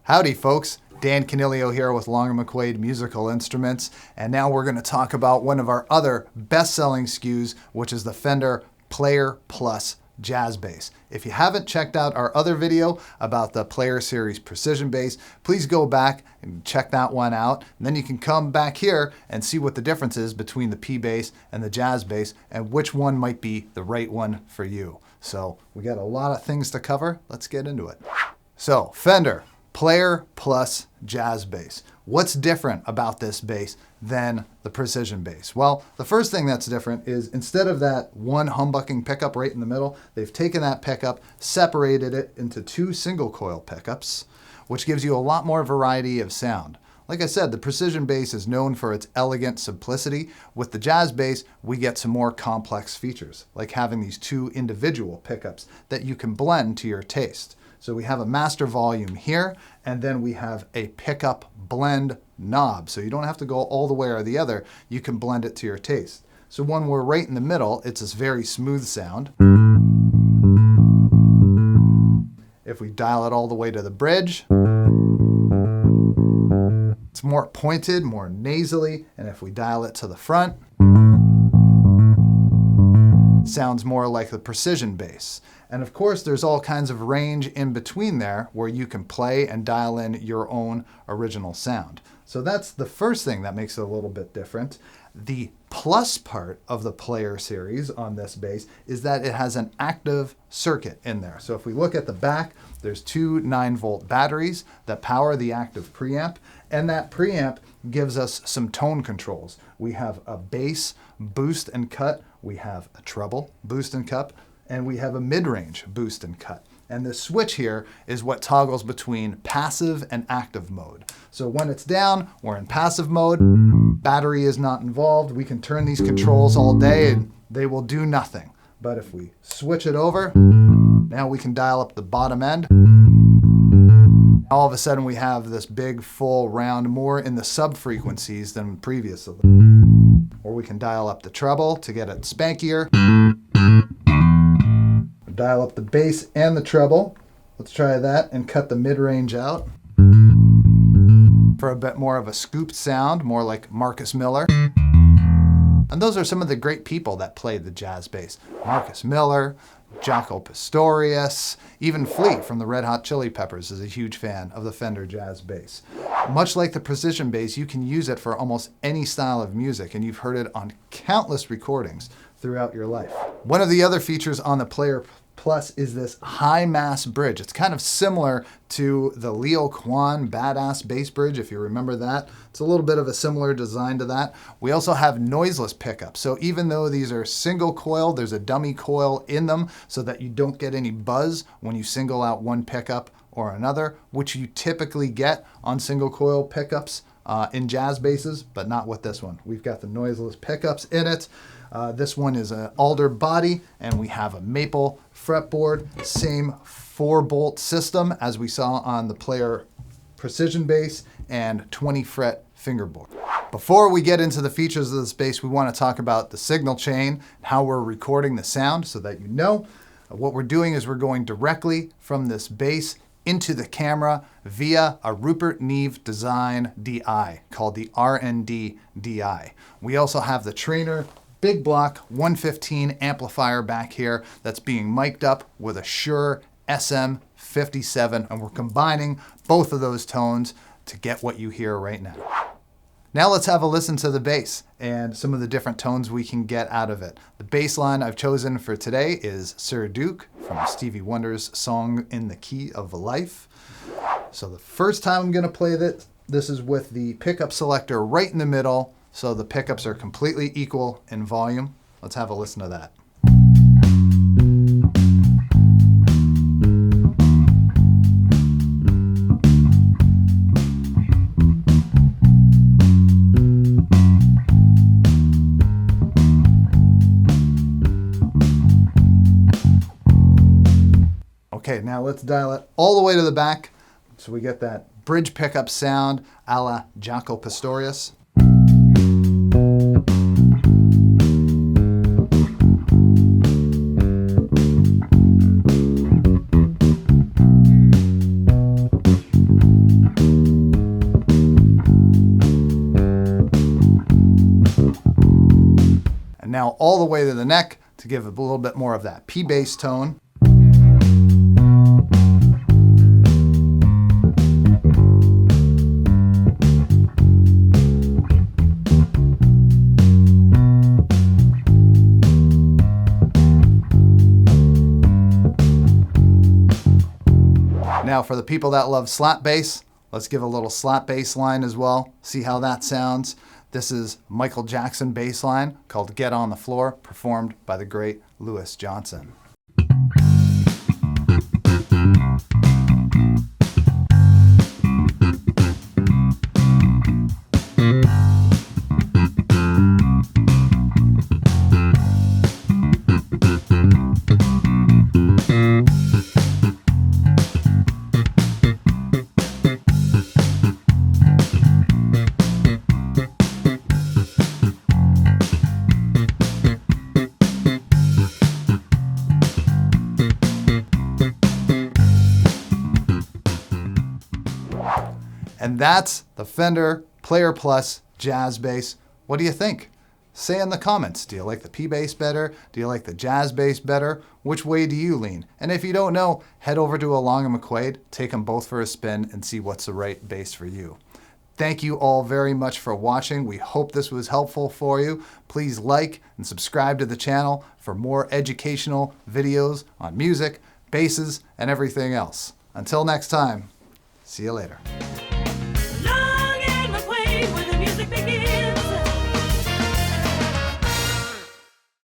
Howdy folks, Dan Coniglio here with Long & McQuade Musical Instruments, and now we're going to talk about one of our other best-selling SKUs, which is the Fender Player Plus Jazz Bass. If you haven't checked out our other video about the Player Series Precision Bass, please go back and check that one out, and then you can come back here and see what the difference is between the P Bass and the Jazz Bass and which one might be the right one for you. So we got a lot of things to cover. Let's get into it. So Fender Player Plus Jazz Bass. What's different about this bass than the Precision Bass? Well, the first thing that's different is instead of that one humbucking pickup right in the middle, they've taken that pickup, separated it into two single coil pickups, which gives you a lot more variety of sound. Like I said, the Precision Bass is known for its elegant simplicity. With the Jazz Bass, we get some more complex features, like having these two individual pickups that you can blend to your taste. So we have a master volume here, and then we have a pickup blend knob. So you don't have to go all the way or the other. You can blend it to your taste. So when we're right in the middle, it's this very smooth sound. If we dial it all the way to the bridge, it's more pointed, more nasally. And if we dial it to the front, it sounds more like the Precision Bass. And of course, there's all kinds of range in between there where you can play and dial in your own original sound. So that's the first thing that makes it a little bit different. The plus part of the Player series on this bass is that it has an active circuit in there. So if we look at the back, there's two 9-volt batteries that power the active preamp, and that preamp gives us some tone controls. We have a bass boost and cut, we have a treble boost and cut, and we have a mid-range boost and cut. And this switch here is what toggles between passive and active mode. So when it's down, we're in passive mode, battery is not involved, we can turn these controls all day and they will do nothing. But if we switch it over, now we can dial up the bottom end. All of a sudden we have this big full round, more in the sub-frequencies than previously. Or we can dial up the treble to get it spankier. Dial up the bass and the treble. Let's try that and cut the mid-range out for a bit more of a scooped sound, more like Marcus Miller. And those are some of the great people that played the jazz bass. Marcus Miller, Jaco Pastorius, even Flea from the Red Hot Chili Peppers is a huge fan of the Fender Jazz Bass. Much like the Precision Bass, you can use it for almost any style of music, and you've heard it on countless recordings throughout your life. One of the other features on the Player Plus is this HiMass bridge. It's kind of similar to the Leo Kwan Badass bass bridge, if you remember that. It's a little bit of a similar design to that. We also have noiseless pickups. So even though these are single coil, there's a dummy coil in them so that you don't get any buzz when you single out one pickup or another, which you typically get on single coil pickups in jazz basses, but not with this one. We've got the noiseless pickups in it. This one is an alder body, and we have a maple fretboard, same 4-bolt system as we saw on the Player Precision Bass, and 20 fret fingerboard. Before we get into the features of this bass, we want to talk about the signal chain, how we're recording the sound so that you know. What we're doing is we're going directly from this bass into the camera via a Rupert Neve design DI called the R&D DI. We also have the Trainer big block 115 amplifier back here that's being mic'd up with a Shure SM57, and we're combining both of those tones to get what you hear right now. Now let's have a listen to the bass and some of the different tones we can get out of it. The bass line I've chosen for today is Sir Duke from Stevie Wonder's song In the Key of Life. So the first time I'm going to play this is with the pickup selector right in the middle, so the pickups are completely equal in volume. Let's have a listen to that. let's dial it all the way to the back so we get that bridge pickup sound a la Jaco Pastorius. And now all the way to the neck to give a little bit more of that P bass tone. Now for the people that love slap bass, let's give a little slap bass line as well. See how that sounds. This is Michael Jackson bass line called Get on the Floor, performed by the great Louis Johnson. And that's the Fender Player Plus Jazz Bass. What do you think? Say in the comments, do you like the P bass better? Do you like the jazz bass better? Which way do you lean? And if you don't know, head over to a Long & McQuade, take them both for a spin and see what's the right bass for you. Thank you all very much for watching. We hope this was helpful for you. Please like and subscribe to the channel for more educational videos on music, basses, and everything else. Until next time, see you later.